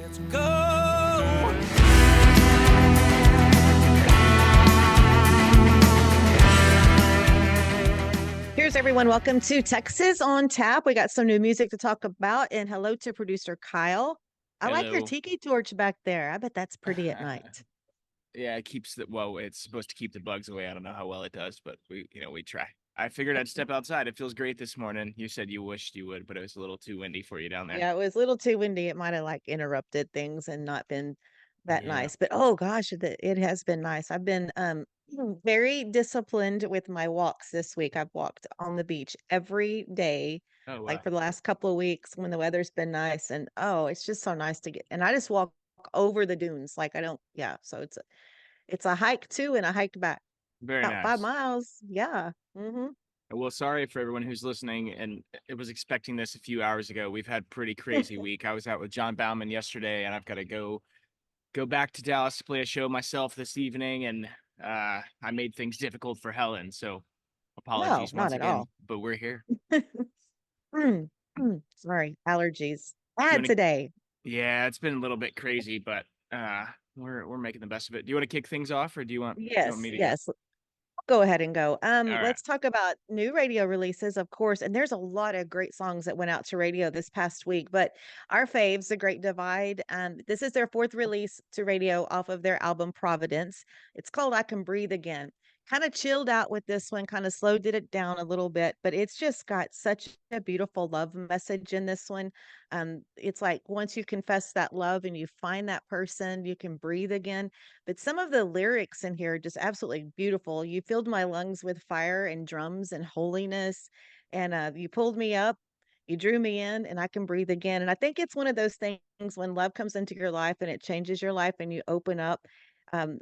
Let's go. Here's everyone. Welcome to Texas on Tap. We got some new music to talk about. And hello to producer Kyle. I like your Hello. tiki torch back there. I bet that's pretty at night. Yeah, it keeps the it's supposed to keep the bugs away. I don't know how well it does, but we try. I figured I'd step outside. It feels great this morning. You said you wished you would, but it was a little too windy for you down there. Yeah, it was a little too windy. It might have like interrupted things and not been that Yeah. nice. But oh gosh, it has been nice. I've been very disciplined with my walks this week. I've walked on the beach every day, Oh like wow. for the last couple of weeks when the weather's been nice. And oh, it's just so nice to get. And I just walk over the dunes. Like I don't, yeah. So it's a hike too, and a hike back Very about five nice. miles. Yeah. Mm-hmm. Well, sorry for everyone who's listening and it was expecting this a few hours ago. We've had pretty crazy week. I was out with John Bauman yesterday, and I've got to go back to Dallas to play a show myself this evening, and I made things difficult for Helen. So No, apologies not once at again, all. but we're here. Sorry, allergies. Do you Bad want to today. Yeah, it's been a little bit crazy, but we're making the best of it. Do you want to kick things off, or do you want Yes, me to go? yes. Go ahead and go. All right. Let's talk about new radio releases, of course. And there's a lot of great songs that went out to radio this past week. But our faves, The Great Divide, this is their fourth release to radio off of their album Providence. It's called I Can Breathe Again. Kind of chilled out with this one, kind of slowed it down a little bit, but it's just got such a beautiful love message in this one. It's like once you confess that love and you find that person, you can breathe again. But some of the lyrics in here are just absolutely beautiful. You filled my lungs with fire and drums and holiness, and you pulled me up. You drew me in, and I can breathe again. And I think it's one of those things when love comes into your life and it changes your life, and you open up.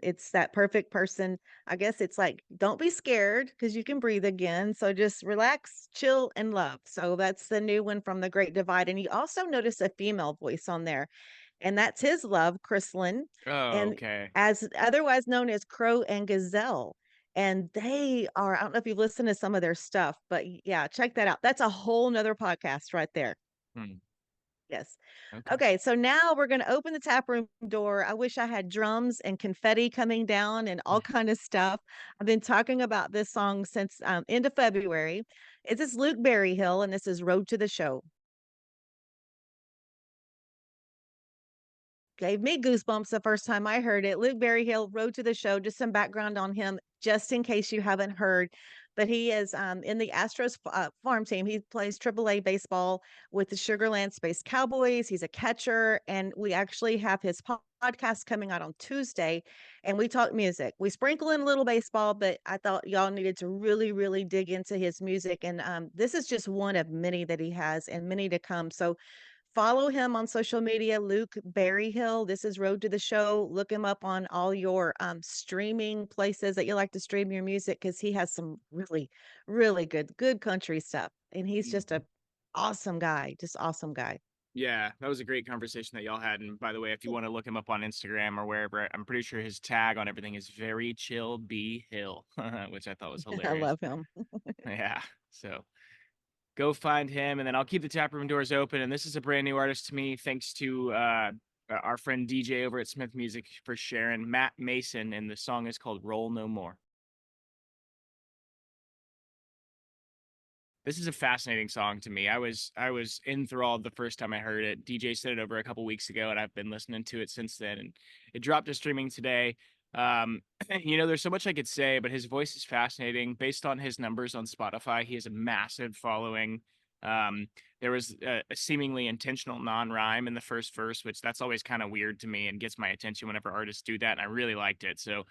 It's that perfect person. I guess it's like, don't be scared because you can breathe again. So just relax, chill, and love. So that's the new one from The Great Divide. And you also notice a female voice on there, and that's his love, Chrislyn, Oh, and okay. as otherwise known as Crow and Gazelle. And they are, I don't know if you've listened to some of their stuff, but yeah, check that out. That's a whole nother podcast right there. Hmm. Yes. Okay. Okay, so now we're going to open the tap room door. I wish I had drums and confetti coming down and all kind of stuff. I've been talking about this song since end of February. It's this Luke Berryhill, and this is Road to the Show. Gave me goosebumps the first time I heard it. Luke Berryhill, Road to the Show, just some background on him, just in case you haven't heard. But he is in the Astros farm team. He plays AAA baseball with the Sugarland Space Cowboys. He's a catcher, and we actually have his podcast coming out on Tuesday, and we talk music. We sprinkle in a little baseball, but I thought y'all needed to really, really dig into his music. And this is just one of many that he has, and many to come. So follow him on social media, Luke Berryhill. This is Road to the Show. Look him up on all your streaming places that you like to stream your music, because he has some really, really good country stuff. And he's just a Mhm. awesome guy, just awesome guy. Yeah, that was a great conversation that y'all had. And by the way, if you want to look him up on Instagram or wherever, I'm pretty sure his tag on everything is very chill B Hill, which I thought was I hilarious. love him. Yeah. So go find him, and then I'll keep the tap room doors open. And this is a brand new artist to me, thanks to our friend DJ over at Smith Music for sharing Matt Mason, and the song is called Roll No More. This is a fascinating song to me. I was enthralled the first time I heard it. DJ sent it over a couple weeks ago, and I've been listening to it since then. And it dropped to streaming today. Um, there's so much I could say, but his voice is fascinating. Based on his numbers on Spotify, he has a massive following. There was a seemingly intentional non-rhyme in the first verse, which that's always kind of weird to me and gets my attention whenever artists do that. And I really liked it. So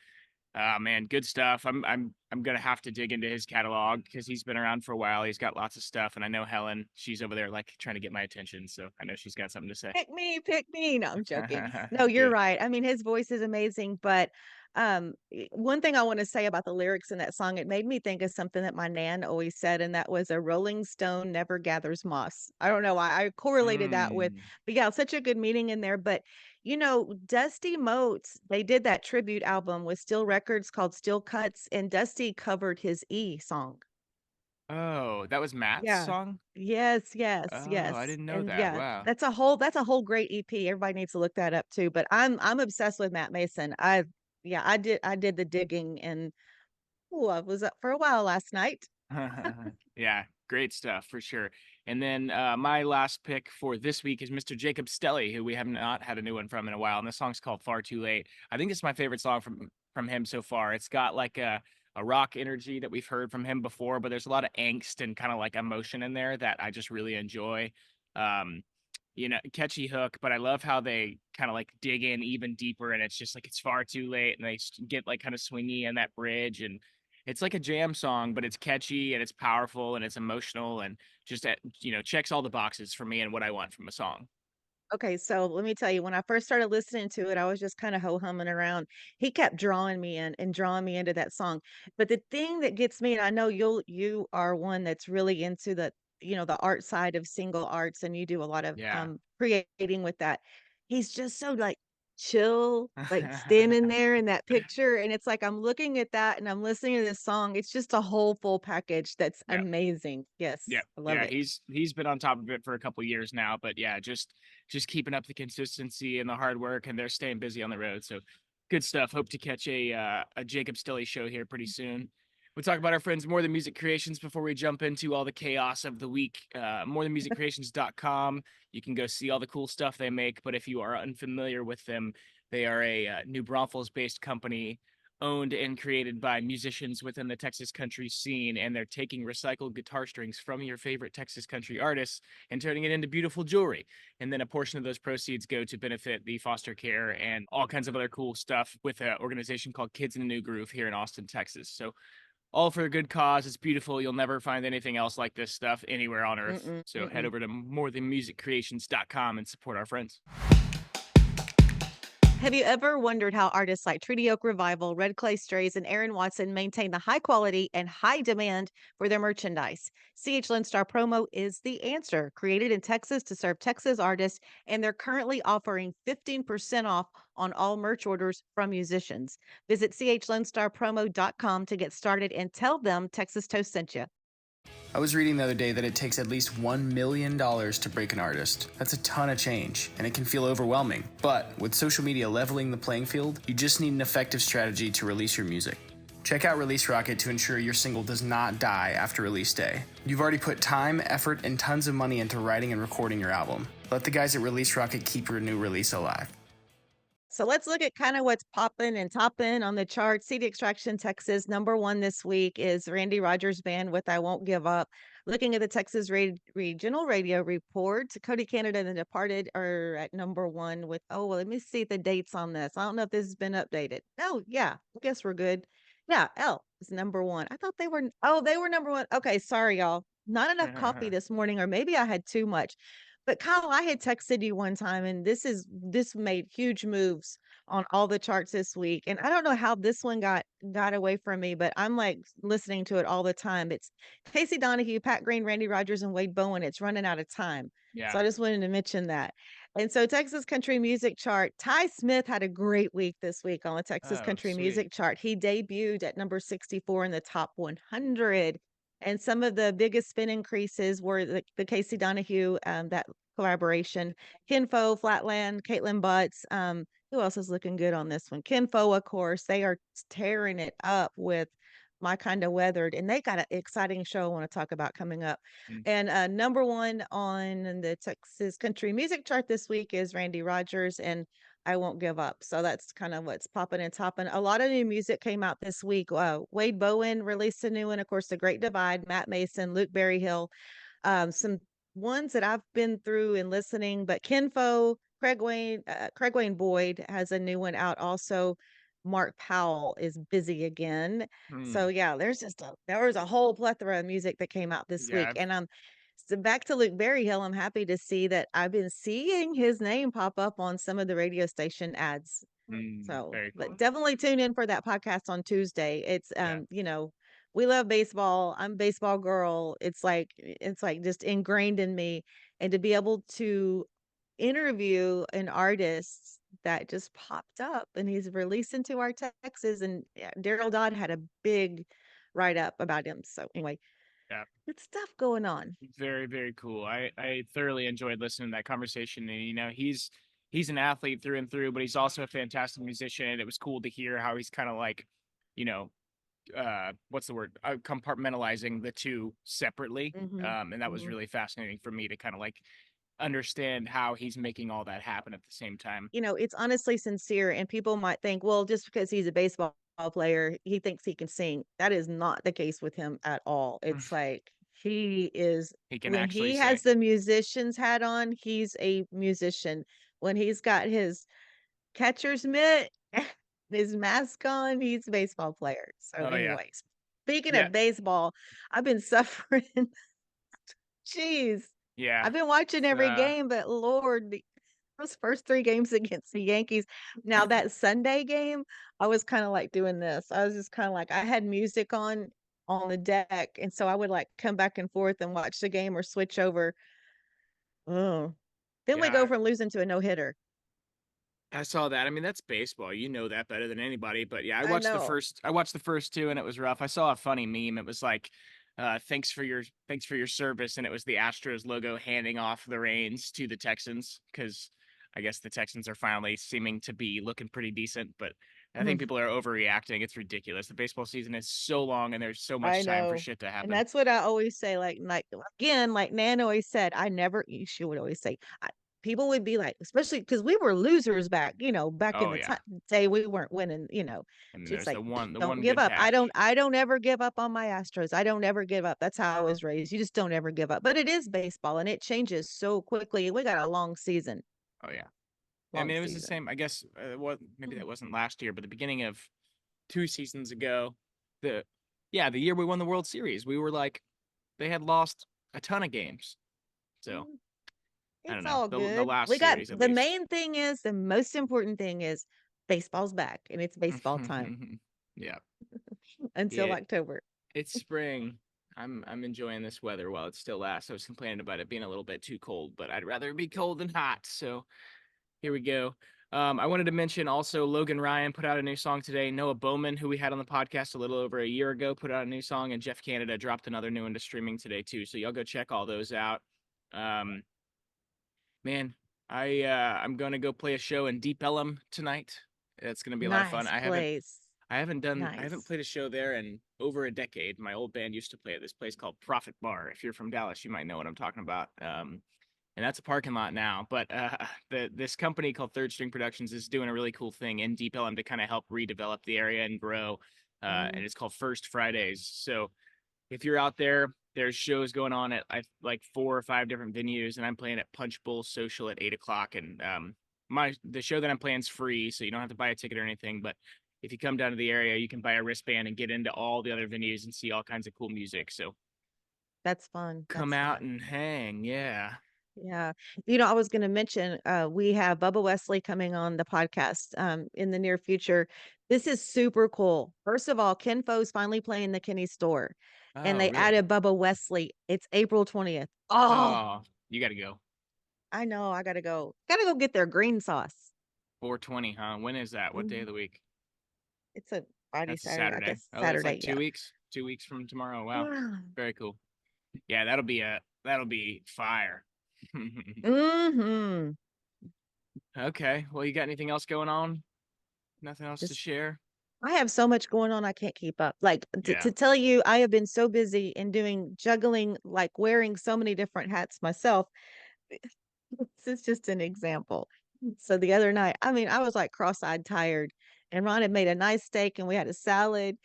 man, good stuff. I'm gonna have to dig into his catalog because he's been around for a while. He's got lots of stuff, and I know Helen, she's over there like trying to get my attention, so I know she's got something to say. Pick me, pick me. No, I'm joking. No, you're Good. right. I mean, his voice is amazing, but one thing I want to say about the lyrics in that song, it made me think of something that my nan always said, and that was a rolling stone never gathers moss. I don't know why I correlated that with, Mm. but yeah, such a good meaning in there. But Dusty Motes, they did that tribute album with Steel Records called Steel Cuts, and Dusty covered his E song. Oh, that was Matt's Yeah. song? Yes, yes, Oh, I yes. didn't know And that. yeah, Wow. that's a whole great EP. Everybody needs to look that up too. But I'm obsessed with Matt Mason. I did the digging and I was up for a while last night. Yeah, great stuff for sure. And then my last pick for this week is Mr. Jacob Stelly, who we have not had a new one from in a while. And this song's called Far Too Late. I think it's my favorite song from him so far. It's got like a rock energy that we've heard from him before, but there's a lot of angst and kind of like emotion in there that I just really enjoy. Um, catchy hook, but I love how they kind of like dig in even deeper, and it's just like it's far too late, and they get like kind of swingy in that bridge, and it's like a jam song, but it's catchy and it's powerful and it's emotional and just checks all the boxes for me and what I want from a song. Okay, so let me tell you, when I first started listening to it, I was just kind of ho-humming around. He kept drawing me in and drawing me into that song. But the thing that gets me, and I know you are one that's really into the art side of single arts, and you do a lot of Yeah. creating with that. He's just so like chill, like standing there in that picture. And it's like I'm looking at that and I'm listening to this song. It's just a whole full package that's Yeah. amazing. Yeah, Yes, I love yeah, it. he's been on top of it for a couple years now, but yeah, just keeping up the consistency and the hard work, and they're staying busy on the road. So good stuff. Hope to catch a Jacob Stilly show here pretty soon. We'll talk about our friends More Than Music Creations before we jump into all the chaos of the week. Morethanmusiccreations.com. You can go see all the cool stuff they make, but if you are unfamiliar with them, they are a New Braunfels based company owned and created by musicians within the Texas country scene, and they're taking recycled guitar strings from your favorite Texas country artists and turning it into beautiful jewelry. And then a portion of those proceeds go to benefit the foster care and all kinds of other cool stuff with an organization called Kids in a New Groove here in Austin, Texas. So all for a good cause. It's beautiful. You'll never find anything else like this stuff anywhere on earth. Mm-mm, So head mm-mm. over to morethanmusiccreations.com and support our friends. Have you ever wondered how artists like Treaty Oak Revival, Red Clay Strays, and Aaron Watson maintain the high quality and high demand for their merchandise? CH Lone Star Promo is the answer. Created in Texas to serve Texas artists, and they're currently offering 15% off on all merch orders from musicians. Visit chlonestarpromo.com to get started and tell them Texas Toast sent you. I was reading the other day that it takes at least $1 million to break an artist. That's a ton of change, and it can feel overwhelming. But with social media leveling the playing field, you just need an effective strategy to release your music. Check out Release Rocket to ensure your single does not die after release day. You've already put time, effort, and tons of money into writing and recording your album. Let the guys at Release Rocket keep your new release alive. So let's look at kind of what's popping and topping on the charts. CD Extraction Texas, number one this week is Randy Rogers Band with I Won't Give Up. Looking at the Texas Regional Radio Report, Cody Canada and The Departed are at number one with, oh, well, let me see the dates on this. I don't know if this has been updated. Oh, yeah, I guess we're good. Yeah, L is number one. I thought they were number one. Okay, sorry, y'all. Not enough coffee this morning, or maybe I had too much. But Kyle, I had texted you one time, and this made huge moves on all the charts this week. And I don't know how this one got away from me, but I'm like listening to it all the time. It's Casey Donahue, Pat Green, Randy Rogers, and Wade Bowen. It's running out of time. So Yeah. I just wanted to mention that. And so Texas Country Music Chart, Ty Smith had a great week this week on the Texas Oh, Country sweet. Music Chart. He debuted at number 64 in the top 100. And some of the biggest spin increases were the Casey Donahue, that collaboration, Kinfo, Flatland, Caitlin Butts. Who else is looking good on this one? Kinfo, of course. They are tearing it up with My Kind of Weathered, and they got an exciting show I want to talk about coming up. Mm. And number one on the Texas Country Music Chart this week is Randy Rogers and I Won't Give Up. So that's kind of what's popping and topping. A lot of new music came out this week. Wade Bowen released a new one, of course, The Great Divide, Matt Mason, Luke Berryhill, some ones that I've been through and listening, but Kinfo, Craig Wayne Boyd has a new one out also. Mark Powell is busy again. So Hmm. yeah, there was a whole plethora of music that came out this Yeah. week. And so back to Luke Berryhill, I'm happy to see that I've been seeing his name pop up on some of the radio station ads. So, Very but cool. definitely tune in for that podcast on Tuesday. It's Yeah. we love baseball. I'm a baseball girl. It's like just ingrained in me. And to be able to interview an artist that just popped up and he's released into our Texas, and yeah, Daryl Dodd had a big write up about him. So anyway, Yeah. Good stuff going on. Very, very cool. I thoroughly enjoyed listening to that conversation. And he's an athlete through and through, but he's also a fantastic musician. And it was cool to hear how he's kind of like, you know, what's the word? Compartmentalizing the two separately. And that was really fascinating for me to kind of like understand how he's making all that happen at the same time. It's honestly sincere, and people might think, well, just because he's a baseball player, he thinks he can sing. That is not the case with him at all. It's like he can when actually he sing. has the musician's hat on, he's a musician. When he's got his catcher's mitt, his mask on, he's a baseball player. So, Oh, yeah. anyways, speaking Yeah. of baseball, I've been suffering. Jeez. Yeah. I've been watching every game, but Lord, those first 3 games against the Yankees. Now that Sunday game, I was kinda like doing this. I was just kinda like I had music on the deck, and so I would, like, come back and forth and watch the game or switch over. Oh. Then we go Yeah. from losing to a no-hitter. I saw that. I mean, that's baseball. You know that better than anybody. But yeah, I I watched the know. first 2 and it was rough. I saw a funny meme. It was like, thanks for your service. And it was the Astros logo handing off the reins to the Texans, because I guess the Texans are finally seeming to be looking pretty decent. But I think people are overreacting. It's ridiculous. The baseball season is so long and there's so I much time for know. shit to And happen. that's what I always say, like, again, like Nan always said, she would always say, people would be like, especially because we were losers back, back in Oh the yeah. day we weren't winning, I mean, she's there's like, the don't one give good up. patch. I don't ever give up on my Astros. I don't ever give up. That's how I was raised. You just don't ever give up. But it is baseball and it changes so quickly. We got a long season. Oh yeah. I Long mean, it was the season. same. I guess maybe that wasn't last year, but the beginning of 2 seasons ago, the year we won the World Series, we were like, they had lost a ton of games. So I don't It's know, all the good. last We got series at the least. main thing is the most important thing is baseball's back and it's baseball time Yeah, until yeah. October. It's spring. I'm enjoying this weather while it still lasts. I was complaining about it being a little bit too cold, but I'd rather it be cold than hot. So here we go. I wanted to mention also Logan Ryan put out a new song today. Noah Bowman, who we had on the podcast a little over a year ago, put out a new song, and Jeff Canada dropped another new one to streaming today too. So y'all go check all those out. Man, I'm gonna go play a show in Deep Ellum tonight. It's gonna be a lot of fun. Nice place. I haven't Nice. played a show there in over a decade. My old band used to play at this place called Profit Bar. If you're from Dallas, you might know what I'm talking about. And that's a parking lot now. But this company called Third String Productions is doing a really cool thing in Deep Ellum to kind of help redevelop the area and grow. And it's called First Fridays. So if you're out there, there's shows going on at like 4 or 5 different venues, and I'm playing at Punch Bowl Social at 8 o'clock. And the show that I'm playing is free, so you don't have to buy a ticket or anything. But if you come down to the area, you can buy a wristband and get into all the other venues and see all kinds of cool music. So That's fun. come That's out fun. and hang, yeah. Yeah. I was going to mention we have Bubba Wesley coming on the podcast in the near future. This is super cool. First of all, Ken Fo's finally playing the Kenny store and Oh, they really? added Bubba Wesley. It's April 20th. Oh, Oh, you got to go. I know. I got to go. Got to go get their green sauce. 420, huh? When is that? What day of the week? It's a Friday, That's a Saturday. I Saturday. guess Oh, that's Saturday. like 2 weeks. 2 weeks from tomorrow. Wow. Yeah. Very cool. Yeah, that'll be fire. Mm-hmm. Okay. Well, you got anything else going on? Nothing else to Just share? I have so much going on, I can't keep up. Like Yeah. to tell you, I have been so busy in doing juggling, like wearing so many different hats myself. This is just an example. So the other night, I was like cross-eyed tired, and Ron had made a nice steak, and we had a salad.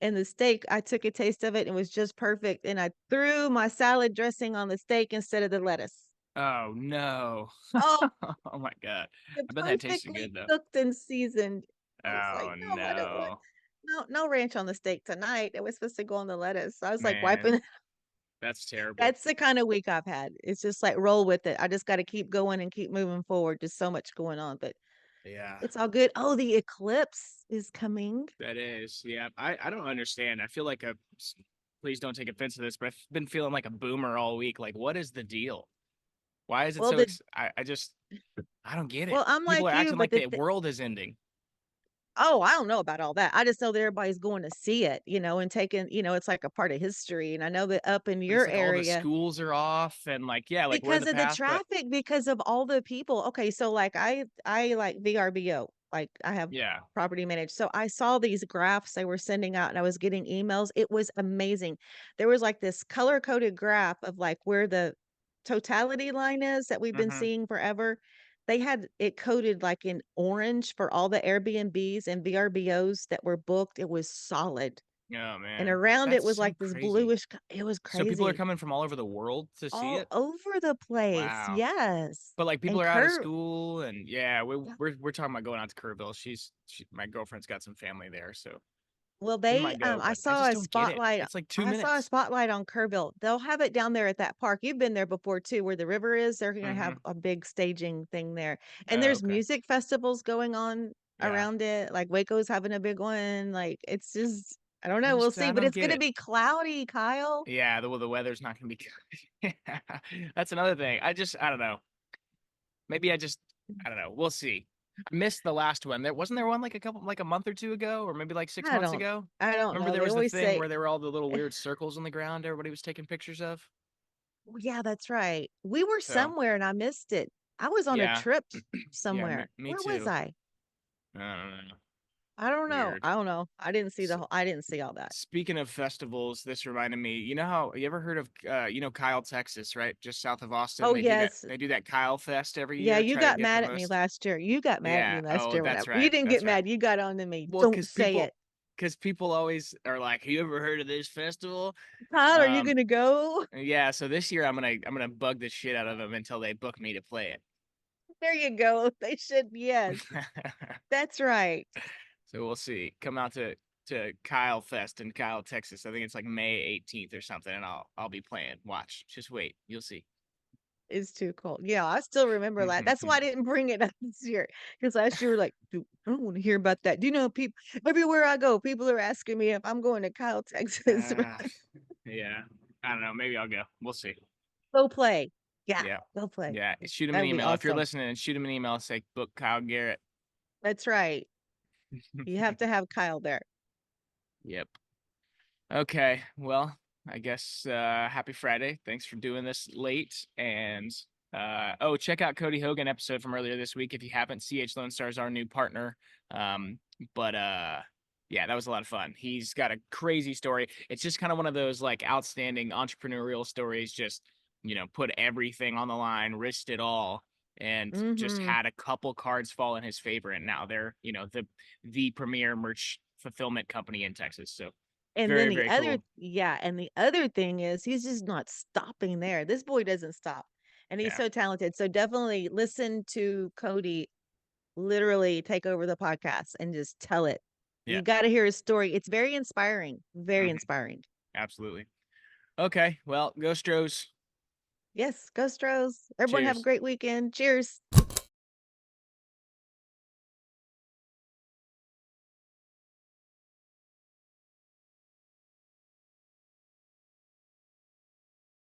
And the steak, I took a taste of it, and it was just perfect. And I threw my salad dressing on the steak instead of the lettuce. Oh no. Oh, Oh my God. the I bet that tasted perfectly good though. cooked and seasoned. I was like, Oh no, I don't want no. no ranch on the steak tonight. It was supposed to go on the lettuce. So I was like Man, wiping. that's terrible. That's the kind of week I've had. It's just like roll with it. I just got to keep going and keep moving forward. There's so much going on, but Yeah. it's all good. Oh, the eclipse is coming. That is. Yeah. I don't understand. I feel like please don't take offense to this, but I've been feeling like a boomer all week. Like, what is the deal? Why is it Well, so I don't get it. I'm People like are you, acting but like the world is ending. Oh, I don't know about all that. I just know that everybody's going to see it, and taking, it's like a part of history. And I know that up in But it's your like all the area, schools are off and like, yeah, like we're in the because of the path, but traffic, because of all the people. Okay, so like I like VRBO, like I have yeah. property managed. So I saw these graphs they were sending out and I was getting emails. It was amazing. There was like this color coded graph of like where the totality line is that we've been Hmm. seeing forever. They had it coded like in orange for all the Airbnbs and VRBOs that were booked. It was solid. Oh And man, around it that's was so like this crazy. bluish it was So people are crazy. coming from all over the world to see All it. over the place. Wow. Yes. But like people And are out of Kurt, school and yeah, yeah. we're talking about going out to Kerrville. My girlfriend's got some family there, so Well, we they might go, I but I saw just a don't get it. spotlight. It's like two I saw a minutes. spotlight on Kerrville. They'll have it down there at that park. You've been there before too, where the river is. They're gonna have Hmm. a big staging thing there. And Oh, there's okay. music festivals going on Yeah. around it. Like Waco's having a big one. Like it's just I don't know. We'll see. I But don't it's get gonna it. be cloudy, Kyle. Yeah, the weather's not gonna be good. Yeah, that's another thing. I don't know. Maybe I don't know. We'll see. I missed the last one. There wasn't one like a month or two ago, or maybe like 6 I months don't ago. I don't Remember know. there They was the always thing say where there were all the little weird circles on the ground everybody was taking pictures of. well, yeah, that's right. We were So somewhere and I missed it. I was on a yeah, trip yeah, me, somewhere. me Where was too. I? I don't know. I don't know. Weird. I don't know. S I didn't see all that. Speaking of festivals, this reminded me. You know how you ever heard of Kyle, Texas, right? Just south of Austin. Oh, They do that. yes. They do that Kyle Fest every Yeah, year. you Try to got get the mad at me most. last year. You got mad at me Yeah. last Oh, year when that's you right. didn't get That's right. mad. You got on to me. Well, Don't say it. because people always are like, "You ever heard of this festival?" Kyle, are you Um, gonna go? yeah. So this year I'm gonna bug the shit out of them until they book me to play There you go. They should, yes. it. That's right. So we'll see. Come out to Kyle Fest in Kyle, Texas. I think it's like May 18th or something, and I'll be playing. Watch. Just wait. You'll see. It's too cold. Yeah, I still remember that. That's why I didn't bring it up this year. Because last year, like, dude, I don't want to hear about that. Do you know people everywhere I go, people are asking me if I'm going to Kyle, Texas. Uh, yeah. I don't know. Maybe I'll go. We'll see. Go play. Yeah, Yeah. go play. Yeah. Shoot him an That'd be email. If you're awesome. listening, shoot him an email. Say book Kyle Garrett. That's right. You have to have Kyle there. Yep. Okay. Well, I guess happy Friday. Thanks for doing this late. And oh, check out Cody Hogan episode from earlier this week if you haven't. CH Lone Star is our new partner. But yeah, that was a lot of fun. He's got a crazy story. It's just kind of one of those like outstanding entrepreneurial stories, just put everything on the line, risked it all, and just Mm-hmm. had a couple cards fall in his favor. And now they're, the premier merch fulfillment company in Texas. So And then very, very cool. and the other thing is he's just not stopping there. This boy doesn't stop. And he's Yeah. so talented. So definitely listen to Cody literally take over the podcast and just tell it. Yeah. You got to hear his story. It's very inspiring. Very Mhm. inspiring. Absolutely. Okay. Well, go Stros. Yes, go Stros. Everyone have a Cheers. great weekend. Cheers.